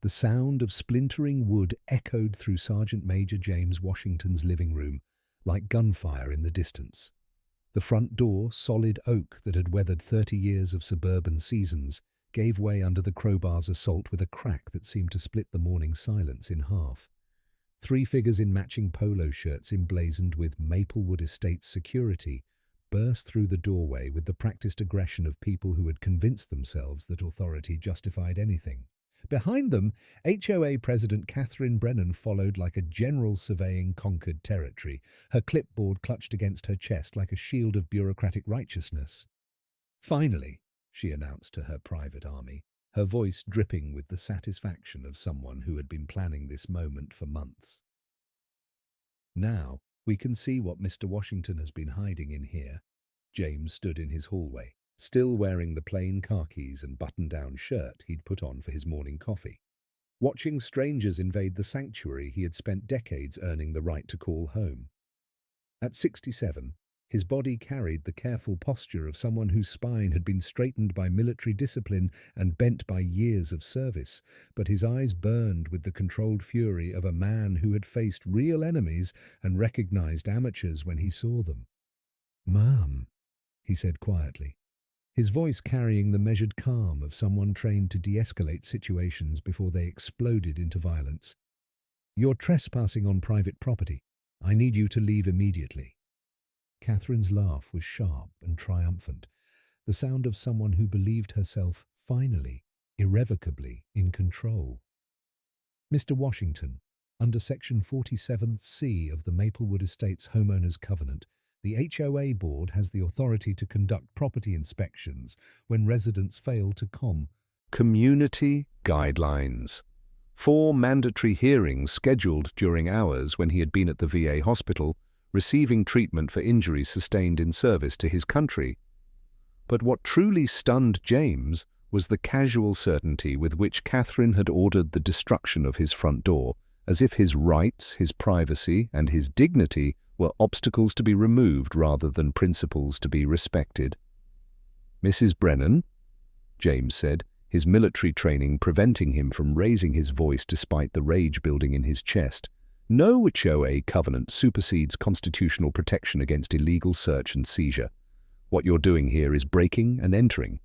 The sound of splintering wood echoed through Sergeant Major James Washington's living room, like gunfire in the distance. The front door, solid oak that had weathered 30 years of suburban seasons, gave way under the crowbar's assault with a crack that seemed to split the morning silence in half. 3 figures in matching polo shirts emblazoned with Maplewood Estates security burst through the doorway with the practiced aggression of people who had convinced themselves that authority justified anything. Behind them, HOA President Catherine Brennan followed like a general surveying conquered territory, her clipboard clutched against her chest like a shield of bureaucratic righteousness. "Finally," she announced to her private army, her voice dripping with the satisfaction of someone who had been planning this moment for months. "Now, we can see what Mr. Washington has been hiding in here." James stood in his hallway, still wearing the plain khakis and button-down shirt he'd put on for his morning coffee. Watching strangers invade the sanctuary he had spent decades earning the right to call home. At 67, his body carried the careful posture of someone whose spine had been straightened by military discipline and bent by years of service, but his eyes burned with the controlled fury of a man who had faced real enemies and recognized amateurs when he saw them. "Ma'am," he said quietly, his voice carrying the measured calm of someone trained to de-escalate situations before they exploded into violence. "You're trespassing on private property. I need you to leave immediately." Catherine's laugh was sharp and triumphant, the sound of someone who believed herself finally, irrevocably in control. "Mr. Washington, under Section 47C of the Maplewood Estates Homeowners Covenant, the HOA Board has the authority to conduct property inspections when residents fail to Community guidelines. 4 mandatory hearings scheduled during hours when he had been at the VA hospital, receiving treatment for injuries sustained in service to his country. But what truly stunned James was the casual certainty with which Catherine had ordered the destruction of his front door, as if his rights, his privacy, and his dignity were obstacles to be removed rather than principles to be respected. "Mrs. Brennan," James said, his military training preventing him from raising his voice despite the rage building in his chest, "no HOA covenant supersedes constitutional protection against illegal search and seizure. What you're doing here is breaking and entering."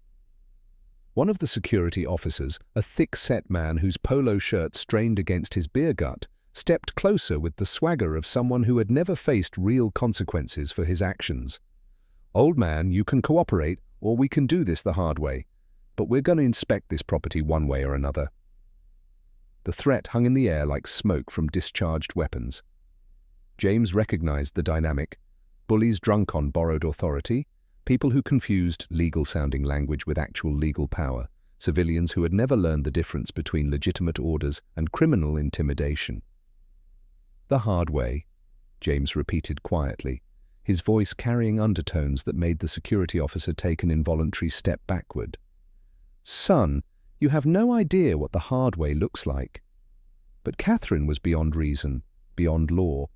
One of the security officers, a thick-set man whose polo shirt strained against his beer gut, stepped closer with the swagger of someone who had never faced real consequences for his actions. "Old man, you can cooperate, or we can do this the hard way. But we're going to inspect this property one way or another." The threat hung in the air like smoke from discharged weapons. James recognized the dynamic: bullies drunk on borrowed authority, people who confused legal-sounding language with actual legal power, civilians who had never learned the difference between legitimate orders and criminal intimidation. "The hard way," James repeated quietly, his voice carrying undertones that made the security officer take an involuntary step backward. "Son, you have no idea what the hard way looks like." But Catherine was beyond reason, beyond law,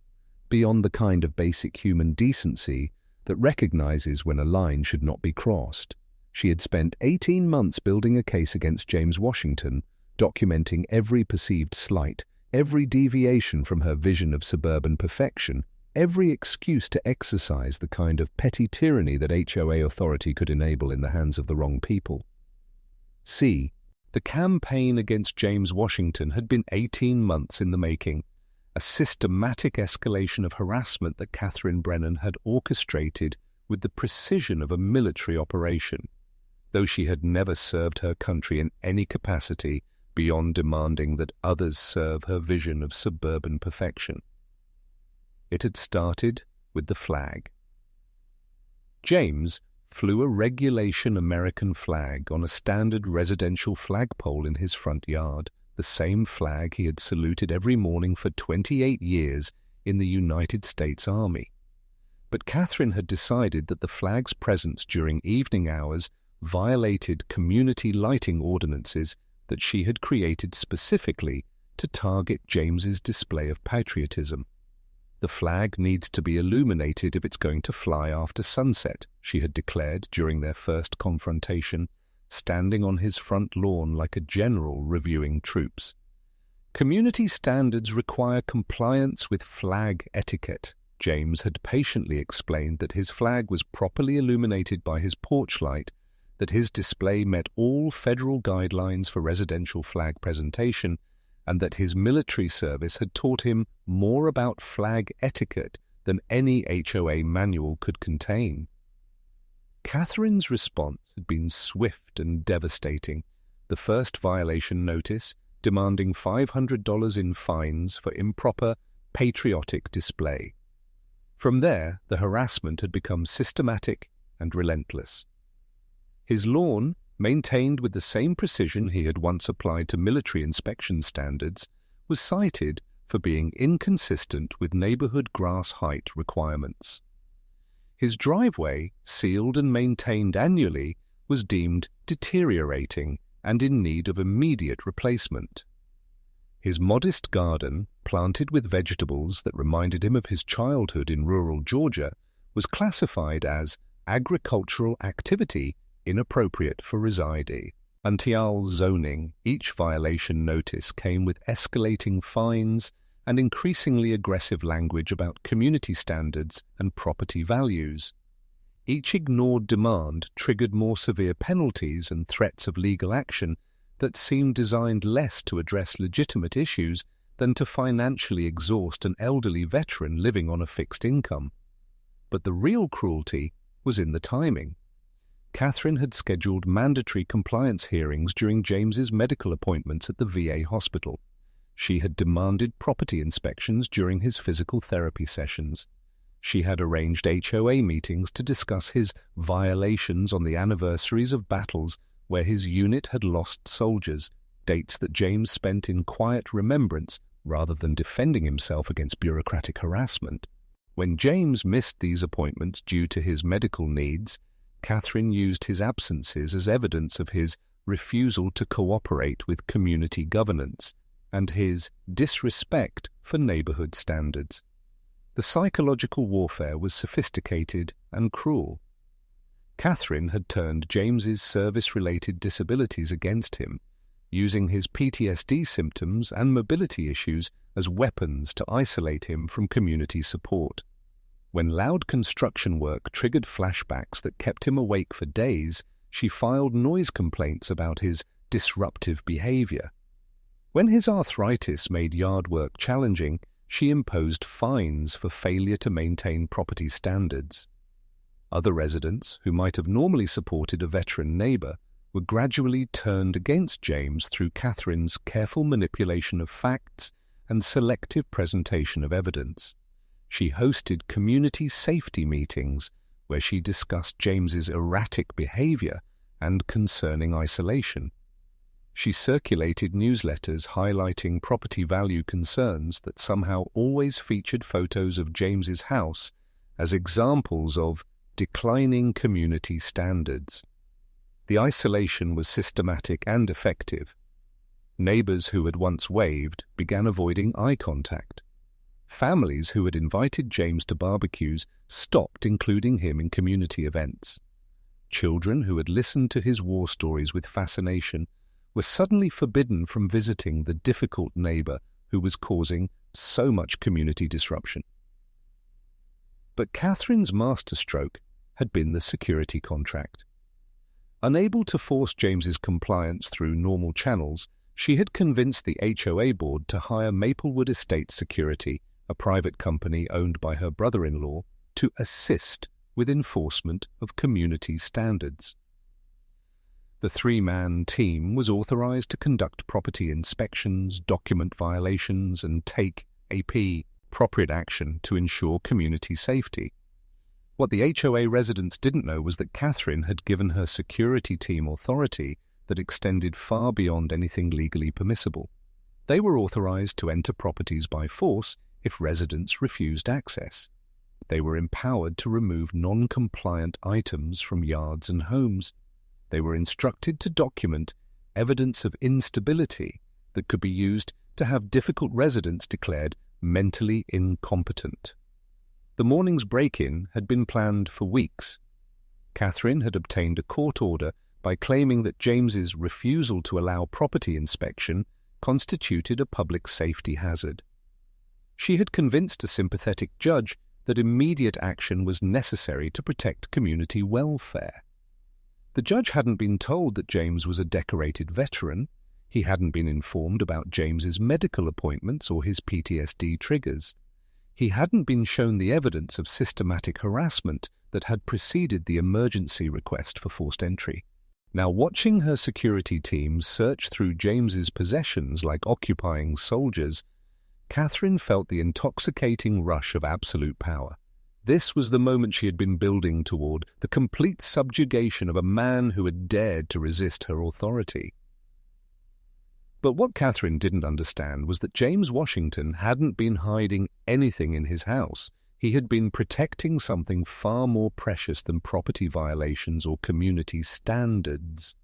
beyond the kind of basic human decency that recognizes when a line should not be crossed. She had spent 18 months building a case against James Washington, documenting every perceived slight, every deviation from her vision of suburban perfection, every excuse to exercise the kind of petty tyranny that HOA authority could enable in the hands of the wrong people. See, the campaign against James Washington had been 18 months in the making, a systematic escalation of harassment that Catherine Brennan had orchestrated with the precision of a military operation, though she had never served her country in any capacity beyond demanding that others serve her vision of suburban perfection. It had started with the flag. James flew a regulation American flag on a standard residential flagpole in his front yard, the same flag he had saluted every morning for 28 years in the United States Army. But Catherine had decided that the flag's presence during evening hours violated community lighting ordinances that she had created specifically to target James's display of patriotism. "The flag needs to be illuminated if it's going to fly after sunset," she had declared during their first confrontation, standing on his front lawn like a general reviewing troops. Community standards require compliance with flag etiquette. James had patiently explained that his flag was properly illuminated by his porch light, that his display met all federal guidelines for residential flag presentation, and that his military service had taught him more about flag etiquette than any HOA manual could contain. Catherine's response had been swift and devastating. The first violation notice, demanding $500 in fines for improper, patriotic display. From there, the harassment had become systematic and relentless. His lawn, maintained with the same precision he had once applied to military inspection standards, was cited for being inconsistent with neighborhood grass height requirements. His driveway, sealed and maintained annually, was deemed deteriorating and in need of immediate replacement. His modest garden, planted with vegetables that reminded him of his childhood in rural Georgia, was classified as agricultural activity inappropriate for residing. Until zoning, each violation notice came with escalating fines and increasingly aggressive language about community standards and property values. Each ignored demand triggered more severe penalties and threats of legal action that seemed designed less to address legitimate issues than to financially exhaust an elderly veteran living on a fixed income. But the real cruelty was in the timing. Catherine had scheduled mandatory compliance hearings during James's medical appointments at the VA hospital. She had demanded property inspections during his physical therapy sessions. She had arranged HOA meetings to discuss his violations on the anniversaries of battles where his unit had lost soldiers, dates that James spent in quiet remembrance rather than defending himself against bureaucratic harassment. When James missed these appointments due to his medical needs, Catherine used his absences as evidence of his refusal to cooperate with community governance and his disrespect for neighborhood standards. The psychological warfare was sophisticated and cruel. Catherine had turned James's service-related disabilities against him, using his PTSD symptoms and mobility issues as weapons to isolate him from community support. When loud construction work triggered flashbacks that kept him awake for days, she filed noise complaints about his disruptive behavior. When his arthritis made yard work challenging, she imposed fines for failure to maintain property standards. Other residents, who might have normally supported a veteran neighbor, were gradually turned against James through Catherine's careful manipulation of facts and selective presentation of evidence. She hosted community safety meetings where she discussed James's erratic behavior and concerning isolation. She circulated newsletters highlighting property value concerns that somehow always featured photos of James's house as examples of declining community standards. The isolation was systematic and effective. Neighbors who had once waved began avoiding eye contact. Families who had invited James to barbecues stopped including him in community events. Children who had listened to his war stories with fascination were suddenly forbidden from visiting the difficult neighbor who was causing so much community disruption. But Catherine's masterstroke had been the security contract. Unable to force James's compliance through normal channels, she had convinced the HOA board to hire Maplewood Estate Security, a private company owned by her brother-in-law, to assist with enforcement of community standards. The three-man team was authorized to conduct property inspections, document violations, and take appropriate action to ensure community safety. What the HOA residents didn't know was that Catherine had given her security team authority that extended far beyond anything legally permissible. They were authorized to enter properties by force if residents refused access. They were empowered to remove non-compliant items from yards and homes. They were instructed to document evidence of instability that could be used to have difficult residents declared mentally incompetent. The morning's break-in had been planned for weeks. Catherine had obtained a court order by claiming that James's refusal to allow property inspection constituted a public safety hazard. She had convinced a sympathetic judge that immediate action was necessary to protect community welfare. The judge hadn't been told that James was a decorated veteran. He hadn't been informed about James's medical appointments or his PTSD triggers. He hadn't been shown the evidence of systematic harassment that had preceded the emergency request for forced entry. Now, watching her security team search through James's possessions like occupying soldiers, Catherine felt the intoxicating rush of absolute power. This was the moment she had been building toward, the complete subjugation of a man who had dared to resist her authority. But what Catherine didn't understand was that James Washington hadn't been hiding anything in his house. He had been protecting something far more precious than property violations or community standards.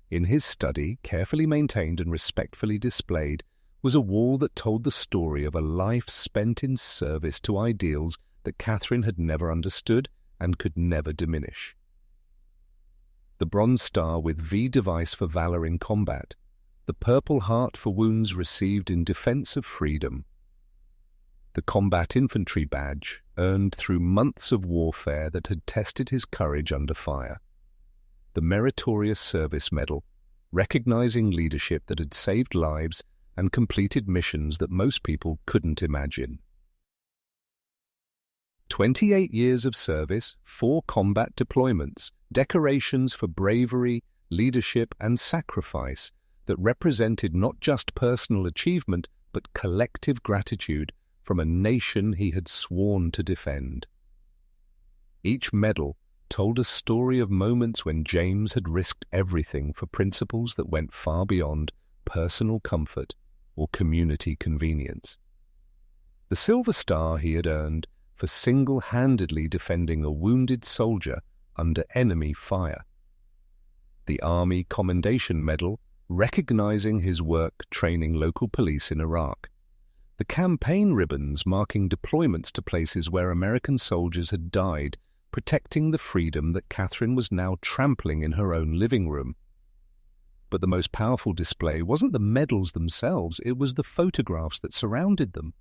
In his study, carefully maintained and respectfully displayed, was a wall that told the story of a life spent in service to ideals that Catherine had never understood and could never diminish. The Bronze Star with V device for valor in combat, the Purple Heart for wounds received in defense of freedom, the Combat Infantry Badge earned through months of warfare that had tested his courage under fire, the Meritorious Service Medal, recognizing leadership that had saved lives and completed missions that most people couldn't imagine. 28 years of service, 4 combat deployments, decorations for bravery, leadership, and sacrifice that represented not just personal achievement but collective gratitude from a nation he had sworn to defend. Each medal told a story of moments when James had risked everything for principles that went far beyond personal comfort or community convenience. The Silver Star he had earned for single-handedly defending a wounded soldier under enemy fire. The Army Commendation Medal, recognizing his work training local police in Iraq. The campaign ribbons marking deployments to places where American soldiers had died, protecting the freedom that Catherine was now trampling in her own living room. But the most powerful display wasn't the medals themselves, it was the photographs that surrounded them.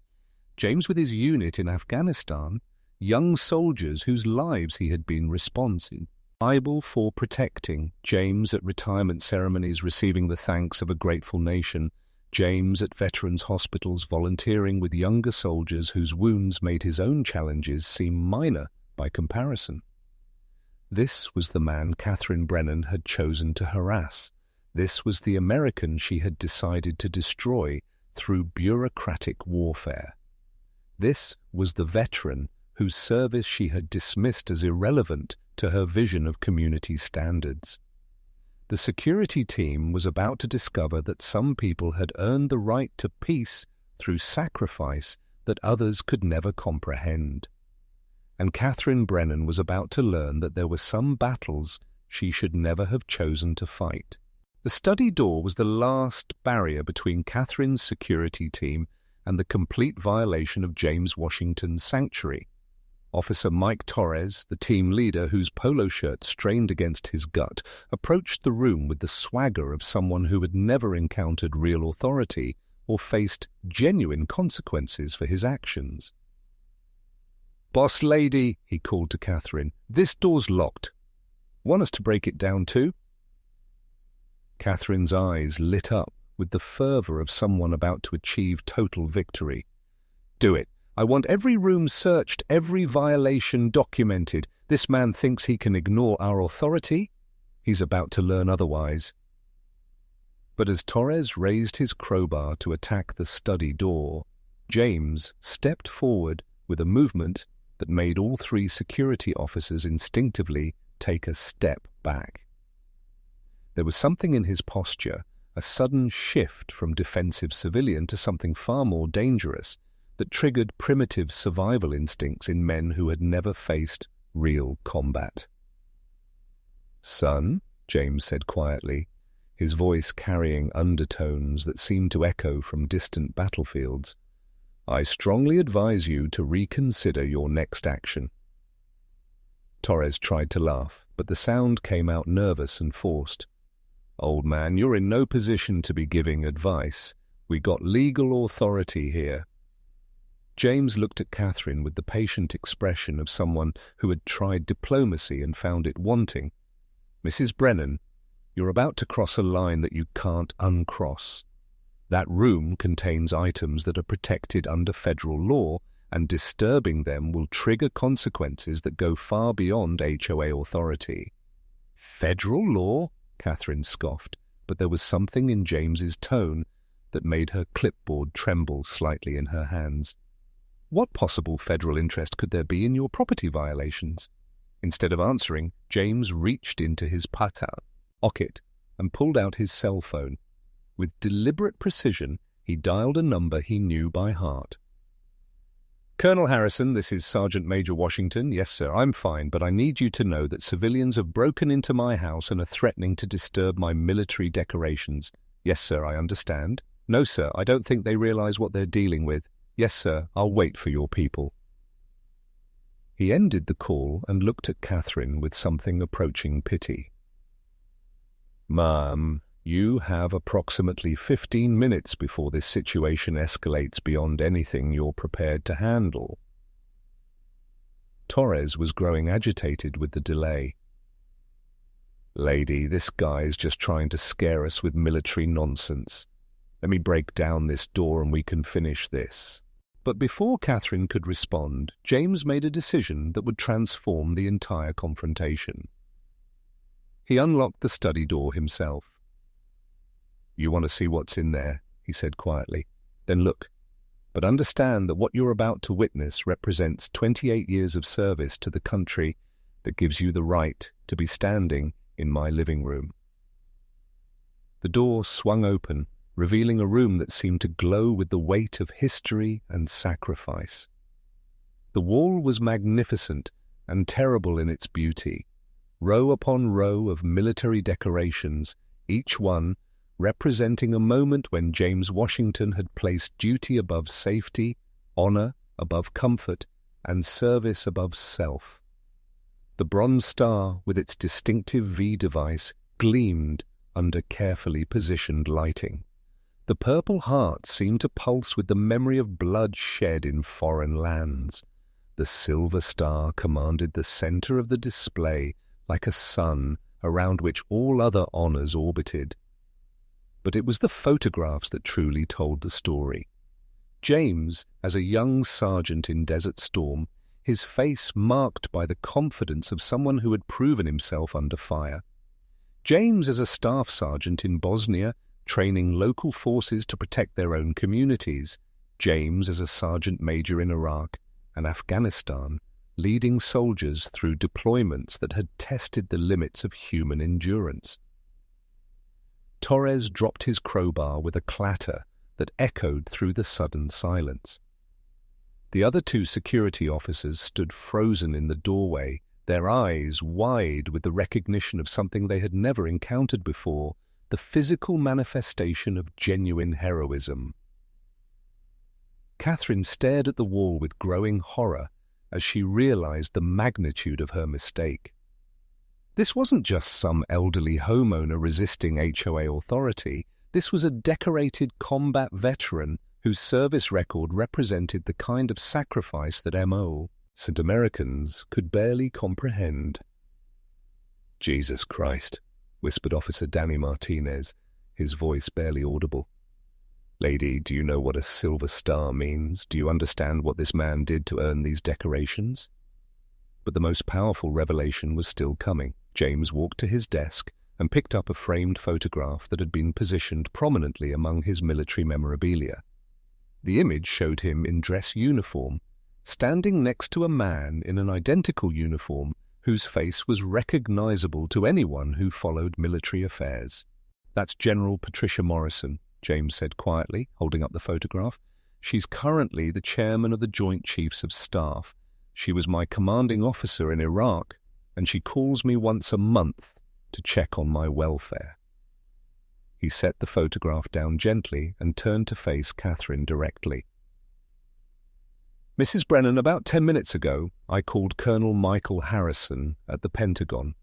James with his unit in Afghanistan, young soldiers whose lives he had been responsible for protecting, James at retirement ceremonies receiving the thanks of a grateful nation, James at veterans' hospitals volunteering with younger soldiers whose wounds made his own challenges seem minor by comparison. This was the man Catherine Brennan had chosen to harass. This was the American she had decided to destroy through bureaucratic warfare. This was the veteran whose service she had dismissed as irrelevant to her vision of community standards. The security team was about to discover that some people had earned the right to peace through sacrifice that others could never comprehend. And Catherine Brennan was about to learn that there were some battles she should never have chosen to fight. The study door was the last barrier between Catherine's security team and the complete violation of James Washington's sanctuary. Officer Mike Torres, the team leader whose polo shirt strained against his gut, approached the room with the swagger of someone who had never encountered real authority or faced genuine consequences for his actions. "Boss lady," he called to Catherine, "this door's locked. Want us to break it down too?" Catherine's eyes lit up with the fervor of someone about to achieve total victory. "Do it. I want every room searched, every violation documented. This man thinks he can ignore our authority. He's about to learn otherwise." But as Torres raised his crowbar to attack the study door, James stepped forward with a movement that made all 3 security officers instinctively take a step back. There was something in his posture, a sudden shift from defensive civilian to something far more dangerous, that triggered primitive survival instincts in men who had never faced real combat. "Son," James said quietly, his voice carrying undertones that seemed to echo from distant battlefields, "I strongly advise you to reconsider your next action." Torres tried to laugh, but the sound came out nervous and forced. Old man, you're in no position to be giving advice. We got legal authority here. James looked at Catherine with the patient expression of someone who had tried diplomacy and found it wanting. Mrs. Brennan, you're about to cross a line that you can't uncross. That room contains items that are protected under federal law, and disturbing them will trigger consequences that go far beyond HOA authority. Federal law? Catherine scoffed, but there was something in James's tone that made her clipboard tremble slightly in her hands. What possible federal interest could there be in your property violations? Instead of answering, James reached into his pocket and pulled out his cell phone. With deliberate precision, he dialed a number he knew by heart. Colonel Harrison, this is Sergeant Major Washington. Yes, sir, I'm fine, but I need you to know that civilians have broken into my house and are threatening to disturb my military decorations. Yes, sir, I understand. No, sir, I don't think they realize what they're dealing with. Yes, sir, I'll wait for your people. He ended the call and looked at Catherine with something approaching pity. Ma'am, you have approximately 15 minutes before this situation escalates beyond anything you're prepared to handle. Torres was growing agitated with the delay. Lady, this guy's just trying to scare us with military nonsense. Let me break down this door and we can finish this. But before Catherine could respond, James made a decision that would transform the entire confrontation. He unlocked the study door himself. You want to see what's in there, he said quietly. Then look. But understand that what you're about to witness represents 28 years of service to the country that gives you the right to be standing in my living room. The door swung open, revealing a room that seemed to glow with the weight of history and sacrifice. The wall was magnificent and terrible in its beauty, row upon row of military decorations, each one representing a moment when James Washington had placed duty above safety, honor above comfort, and service above self. The bronze star, with its distinctive V device, gleamed under carefully positioned lighting. The Purple Heart seemed to pulse with the memory of blood shed in foreign lands. The silver star commanded the center of the display like a sun around which all other honors orbited. But it was the photographs that truly told the story. James, as a young sergeant in Desert Storm, his face marked by the confidence of someone who had proven himself under fire. James as a staff sergeant in Bosnia, training local forces to protect their own communities. James as a sergeant major in Iraq and Afghanistan, leading soldiers through deployments that had tested the limits of human endurance. Torres dropped his crowbar with a clatter that echoed through the sudden silence. The other two security officers stood frozen in the doorway, their eyes wide with the recognition of something they had never encountered before, the physical manifestation of genuine heroism. Catherine stared at the wall with growing horror as she realized the magnitude of her mistake. This wasn't just some elderly homeowner resisting HOA authority. This was a decorated combat veteran whose service record represented the kind of sacrifice that innocent Americans could barely comprehend. Jesus Christ, whispered Officer Danny Martinez, his voice barely audible. Lady, do you know what a silver star means? Do you understand what this man did to earn these decorations? But the most powerful revelation was still coming. James walked to his desk and picked up a framed photograph that had been positioned prominently among his military memorabilia. The image showed him in dress uniform, standing next to a man in an identical uniform whose face was recognizable to anyone who followed military affairs. That's General Patricia Morrison, James said quietly, holding up the photograph. She's currently the chairman of the Joint Chiefs of Staff. She was my commanding officer in Iraq, and she calls me once a month to check on my welfare. He set the photograph down gently and turned to face Catherine directly. Mrs. Brennan, about 10 minutes ago, I called Colonel Michael Harrison at the Pentagon.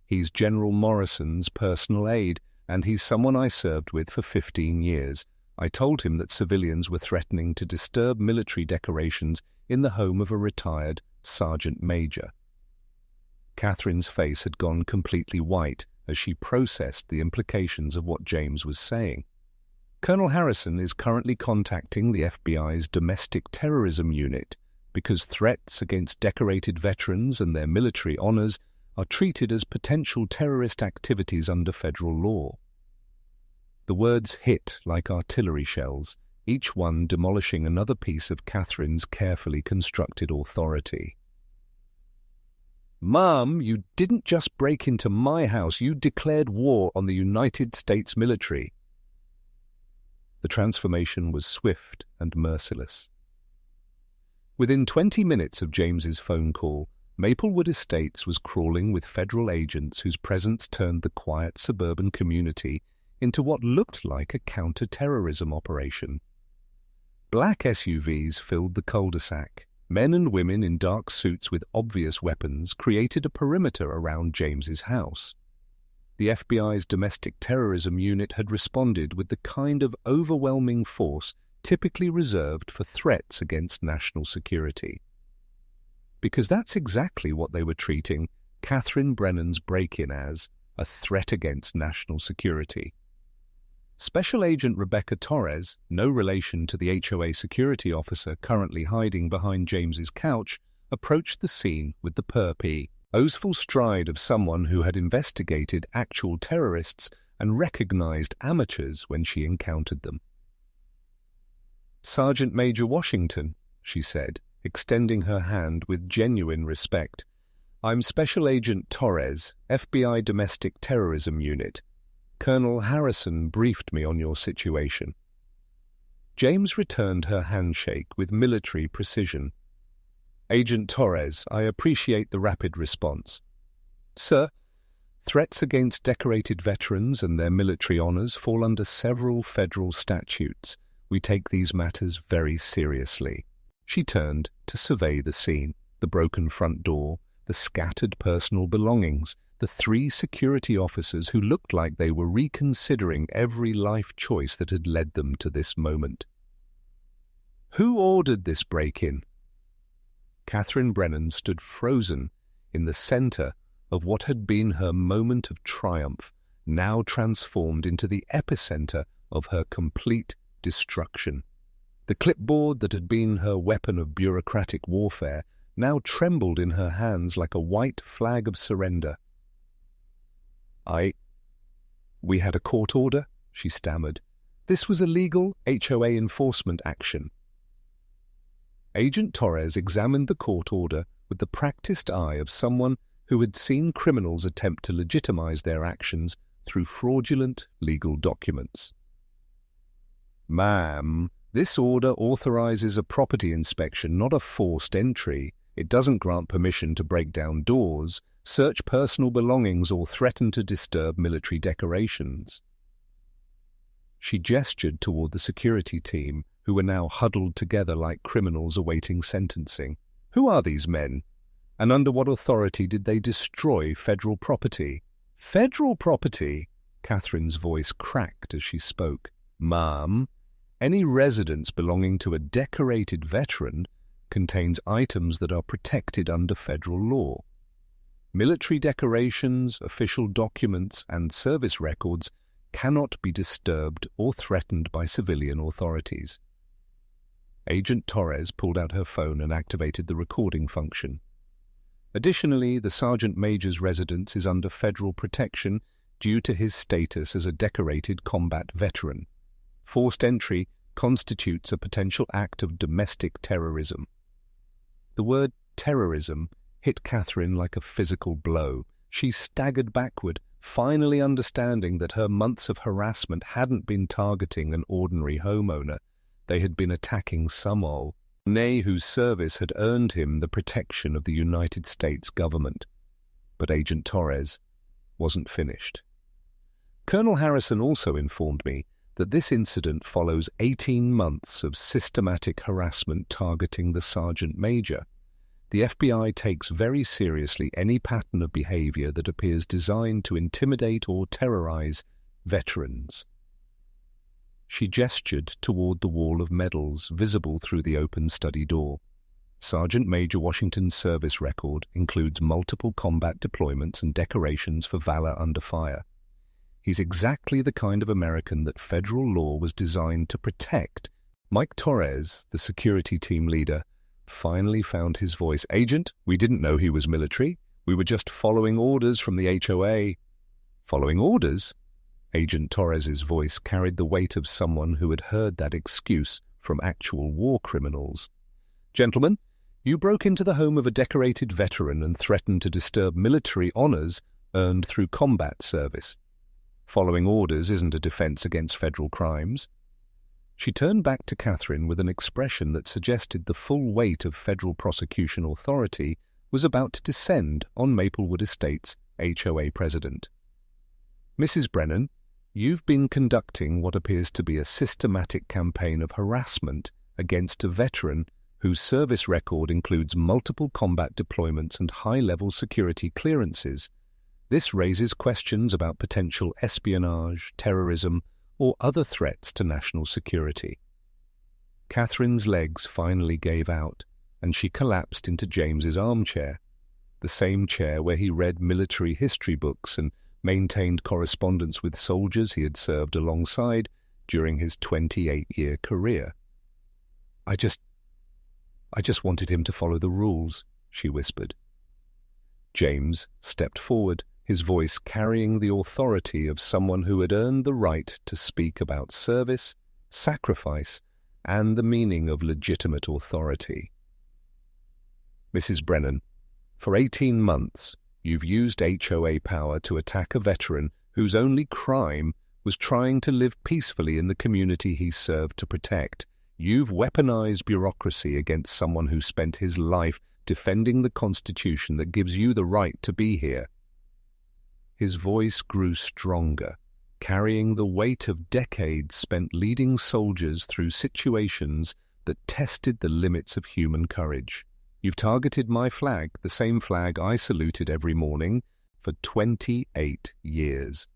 He's General Morrison's personal aide, and he's someone I served with for 15 years. I told him that civilians were threatening to disturb military decorations in the home of a retired sergeant major. Catherine's face had gone completely white as she processed the implications of what James was saying. Colonel Harrison is currently contacting the FBI's domestic terrorism unit because threats against decorated veterans and their military honors are treated as potential terrorist activities under federal law. The words hit like artillery shells, each one demolishing another piece of Catherine's carefully constructed authority. "Mom, you didn't just break into my house, you declared war on the United States military." The transformation was swift and merciless. Within 20 minutes of James's phone call, Maplewood Estates was crawling with federal agents whose presence turned the quiet suburban community into what looked like a counter-terrorism operation. Black SUVs filled the cul-de-sac. Men and women in dark suits with obvious weapons created a perimeter around James's house. The FBI's domestic terrorism unit had responded with the kind of overwhelming force typically reserved for threats against national security. Because that's exactly what they were treating Catherine Brennan's break-in as, a threat against national security. Special Agent Rebecca Torres, no relation to the HOA security officer currently hiding behind James's couch, approached the scene with the purposeful stride of someone who had investigated actual terrorists and recognized amateurs when she encountered them. "Sergeant Major Washington," she said, extending her hand with genuine respect. "I'm Special Agent Torres, FBI Domestic Terrorism Unit. Colonel Harrison briefed me on your situation." James returned her handshake with military precision. "Agent Torres, I appreciate the rapid response." "Sir, threats against decorated veterans and their military honors fall under several federal statutes. We take these matters very seriously." She turned to survey the scene, the broken front door, the scattered personal belongings, the 3 security officers who looked like they were reconsidering every life choice that had led them to this moment. "Who ordered this break-in?" Catherine Brennan stood frozen in the center of what had been her moment of triumph, now transformed into the epicenter of her complete destruction. The clipboard that had been her weapon of bureaucratic warfare now trembled in her hands like a white flag of surrender. We had a court order," she stammered. "This was a legal HOA enforcement action." Agent Torres examined the court order with the practiced eye of someone who had seen criminals attempt to legitimize their actions through fraudulent legal documents. "Ma'am, this order authorizes a property inspection, not a forced entry. It doesn't grant permission to break down doors, search personal belongings, or threaten to disturb military decorations." She gestured toward the security team, who were now huddled together like criminals awaiting sentencing. "Who are these men? And under what authority did they destroy federal property?" "Federal property?" Catherine's voice cracked as she spoke. "Ma'am, any residence belonging to a decorated veteran contains items that are protected under federal law. Military decorations, official documents, and service records cannot be disturbed or threatened by civilian authorities." Agent Torres pulled out her phone and activated the recording function. Additionally, the Sergeant Major's residence is under federal protection due to his status as a decorated combat veteran. Forced entry constitutes a potential act of domestic terrorism. The word terrorism hit Catherine like a physical blow. She staggered backward, finally understanding that her months of harassment hadn't been targeting an ordinary homeowner. They had been attacking someone whose service had earned him the protection of the United States government. But Agent Torres wasn't finished. Colonel Harrison also informed me that this incident follows 18 months of systematic harassment targeting the Sergeant Major. The FBI takes very seriously any pattern of behavior that appears designed to intimidate or terrorize veterans. She gestured toward the wall of medals visible through the open study door. Sergeant Major Washington's service record includes multiple combat deployments and decorations for valor under fire. He's exactly the kind of American that federal law was designed to protect. Mike Torres, the security team leader, finally found his voice. "Agent, we didn't know he was military. We were just following orders from the HOA." "Following orders?" Agent Torres's voice carried the weight of someone who had heard that excuse from actual war criminals. "Gentlemen, you broke into the home of a decorated veteran and threatened to disturb military honors earned through combat service. Following orders isn't a defense against federal crimes." She turned back to Catherine with an expression that suggested the full weight of federal prosecution authority was about to descend on Maplewood Estate's HOA president. "Mrs. Brennan, you've been conducting what appears to be a systematic campaign of harassment against a veteran whose service record includes multiple combat deployments and high-level security clearances. This raises questions about potential espionage, terrorism, or other threats to national security." Catherine's legs finally gave out, and she collapsed into James's armchair, the same chair where he read military history books and maintained correspondence with soldiers he had served alongside during his 28-year career. I just wanted him to follow the rules," she whispered. James stepped forward, his voice carrying the authority of someone who had earned the right to speak about service, sacrifice, and the meaning of legitimate authority. "Mrs. Brennan, for 18 months, you've used HOA power to attack a veteran whose only crime was trying to live peacefully in the community he served to protect. You've weaponized bureaucracy against someone who spent his life defending the Constitution that gives you the right to be here." His voice grew stronger, carrying the weight of decades spent leading soldiers through situations that tested the limits of human courage. "You've targeted my flag, the same flag I saluted every morning, for 28 years.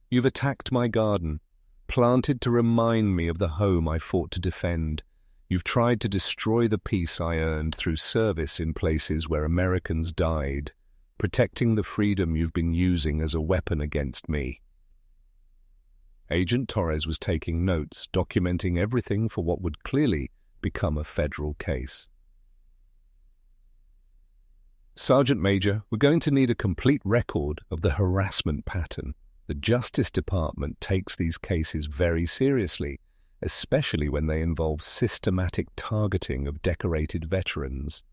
You've attacked my garden, planted to remind me of the home I fought to defend. You've tried to destroy the peace I earned through service in places where Americans died, protecting the freedom you've been using as a weapon against me." Agent Torres was taking notes, documenting everything for what would clearly become a federal case. "Sergeant Major, we're going to need a complete record of the harassment pattern. The Justice Department takes these cases very seriously, especially when they involve systematic targeting of decorated veterans."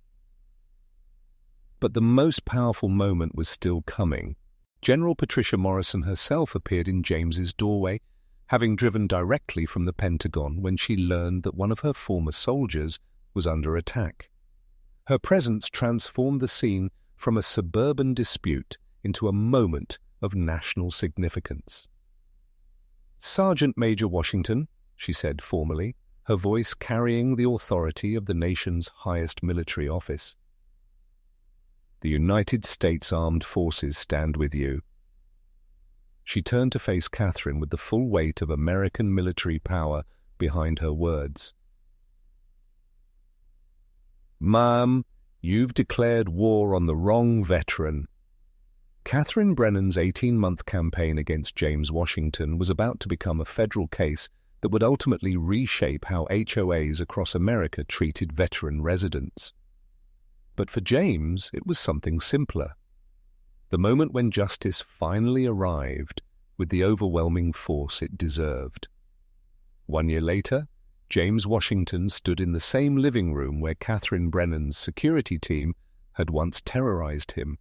But the most powerful moment was still coming. General Patricia Morrison herself appeared in James's doorway, having driven directly from the Pentagon when she learned that one of her former soldiers was under attack. Her presence transformed the scene from a suburban dispute into a moment of national significance. "Sergeant Major Washington," she said formally, her voice carrying the authority of the nation's highest military office. "The United States Armed Forces stand with you." She turned to face Catherine with the full weight of American military power behind her words. "Ma'am, you've declared war on the wrong veteran." Catherine Brennan's 18-month campaign against James Washington was about to become a federal case that would ultimately reshape how HOAs across America treated veteran residents. But for James, it was something simpler. The moment when justice finally arrived with the overwhelming force it deserved. 1 year later, James Washington stood in the same living room where Catherine Brennan's security team had once terrorized him,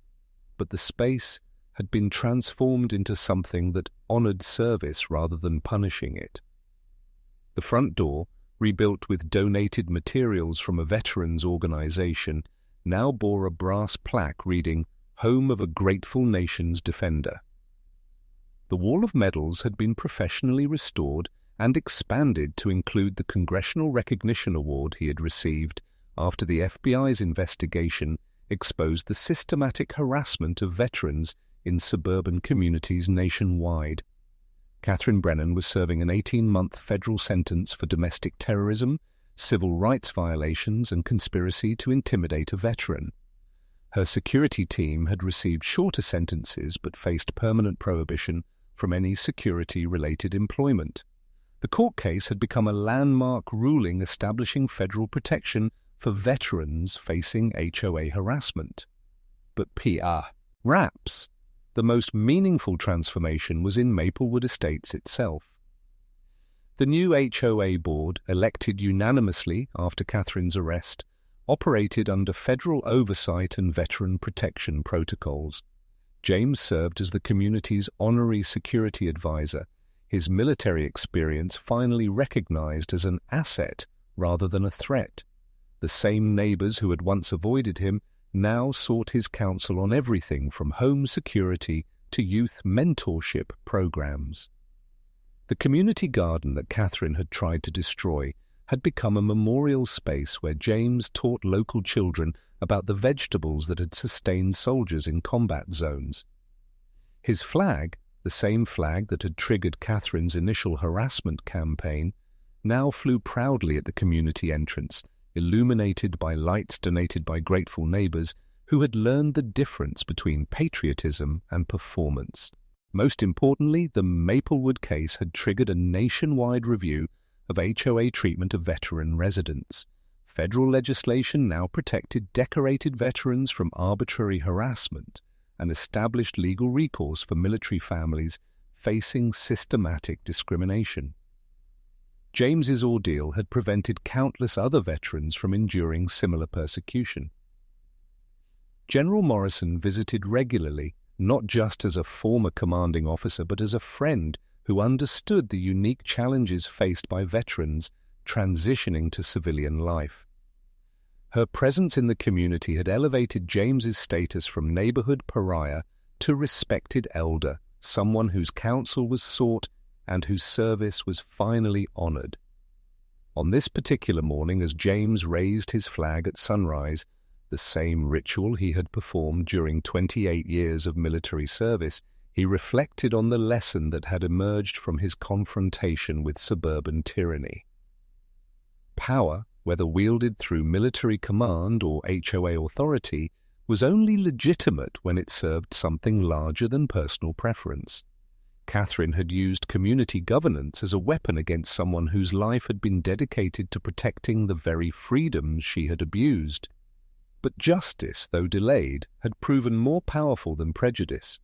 but the space had been transformed into something that honored service rather than punishing it. The front door, rebuilt with donated materials from a veterans organization, now bore a brass plaque reading, "Home of a Grateful Nation's Defender." The wall of medals had been professionally restored and expanded to include the Congressional Recognition Award he had received after the FBI's investigation exposed the systematic harassment of veterans in suburban communities nationwide. Catherine Brennan was serving an 18-month federal sentence for domestic terrorism, civil rights violations, and conspiracy to intimidate a veteran. Her security team had received shorter sentences but faced permanent prohibition from any security-related employment. The court case had become a landmark ruling establishing federal protection for veterans facing HOA harassment. But raps. The most meaningful transformation was in Maplewood Estates itself. The new HOA board, elected unanimously after Catherine's arrest, operated under federal oversight and veteran protection protocols. James served as the community's honorary security advisor, his military experience finally recognized as an asset rather than a threat. The same neighbors who had once avoided him now sought his counsel on everything from home security to youth mentorship programs. The community garden that Catherine had tried to destroy had become a memorial space where James taught local children about the vegetables that had sustained soldiers in combat zones. His flag, the same flag that had triggered Catherine's initial harassment campaign, now flew proudly at the community entrance, illuminated by lights donated by grateful neighbors who had learned the difference between patriotism and performance. Most importantly, the Maplewood case had triggered a nationwide review of HOA treatment of veteran residents. Federal legislation now protected decorated veterans from arbitrary harassment and established legal recourse for military families facing systematic discrimination. James's ordeal had prevented countless other veterans from enduring similar persecution. General Morrison visited regularly, not just as a former commanding officer but as a friend who understood the unique challenges faced by veterans transitioning to civilian life. Her presence in the community had elevated James's status from neighborhood pariah to respected elder, someone whose counsel was sought and whose service was finally honored. On this particular morning, as James raised his flag at sunrise, the same ritual he had performed during 28 years of military service, he reflected on the lesson that had emerged from his confrontation with suburban tyranny. Power, whether wielded through military command or HOA authority, was only legitimate when it served something larger than personal preference. Catherine had used community governance as a weapon against someone whose life had been dedicated to protecting the very freedoms she had abused. But justice, though delayed, had proven more powerful than prejudice.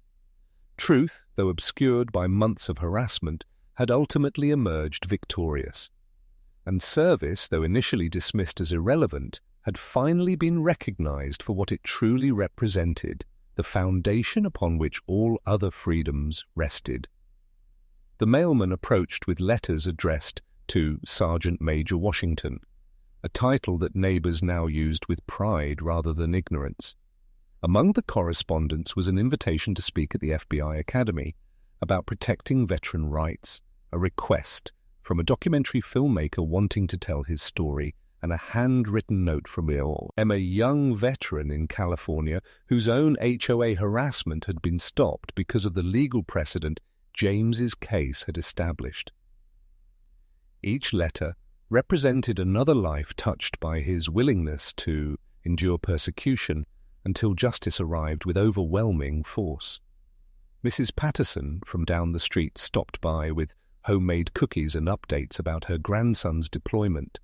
Truth, though obscured by months of harassment, had ultimately emerged victorious. And service, though initially dismissed as irrelevant, had finally been recognized for what it truly represented, the foundation upon which all other freedoms rested. The mailman approached with letters addressed to Sergeant Major Washington, a title that neighbors now used with pride rather than ignorance. Among the correspondence was an invitation to speak at the FBI Academy about protecting veteran rights, a request from a documentary filmmaker wanting to tell his story, and a handwritten note from a young veteran in California whose own HOA harassment had been stopped because of the legal precedent James's case had established. Each letter represented another life touched by his willingness to endure persecution until justice arrived with overwhelming force. Mrs. Patterson from down the street stopped by with homemade cookies and updates about her grandson's deployment.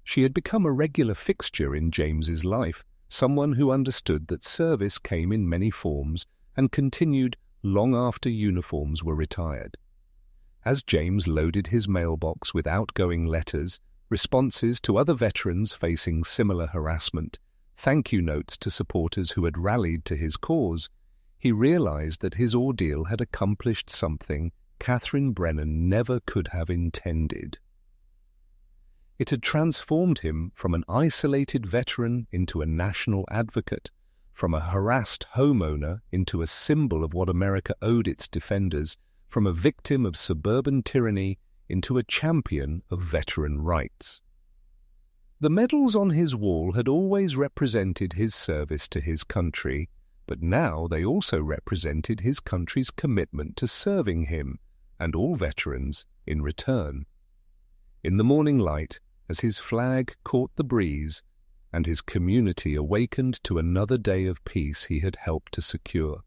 She had become a regular fixture in James's life, someone who understood that service came in many forms and continued long after uniforms were retired. As James loaded his mailbox with outgoing letters, responses to other veterans facing similar harassment, thank you notes to supporters who had rallied to his cause, he realized that his ordeal had accomplished something Catherine Brennan never could have intended. It had transformed him from an isolated veteran into a national advocate, from a harassed homeowner into a symbol of what America owed its defenders, from a victim of suburban tyranny into a champion of veteran rights. The medals on his wall had always represented his service to his country, but now they also represented his country's commitment to serving him, and all veterans in return. In the morning light, as his flag caught the breeze, and his community awakened to another day of peace he had helped to secure,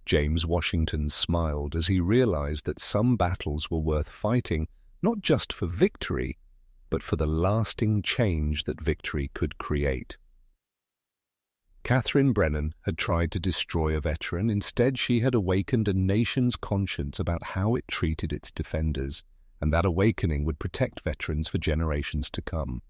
James Washington smiled as he realized that some battles were worth fighting, not just for victory, but for the lasting change that victory could create. Catherine Brennan had tried to destroy a veteran. Instead, she had awakened a nation's conscience about how it treated its defenders, and that awakening would protect veterans for generations to come.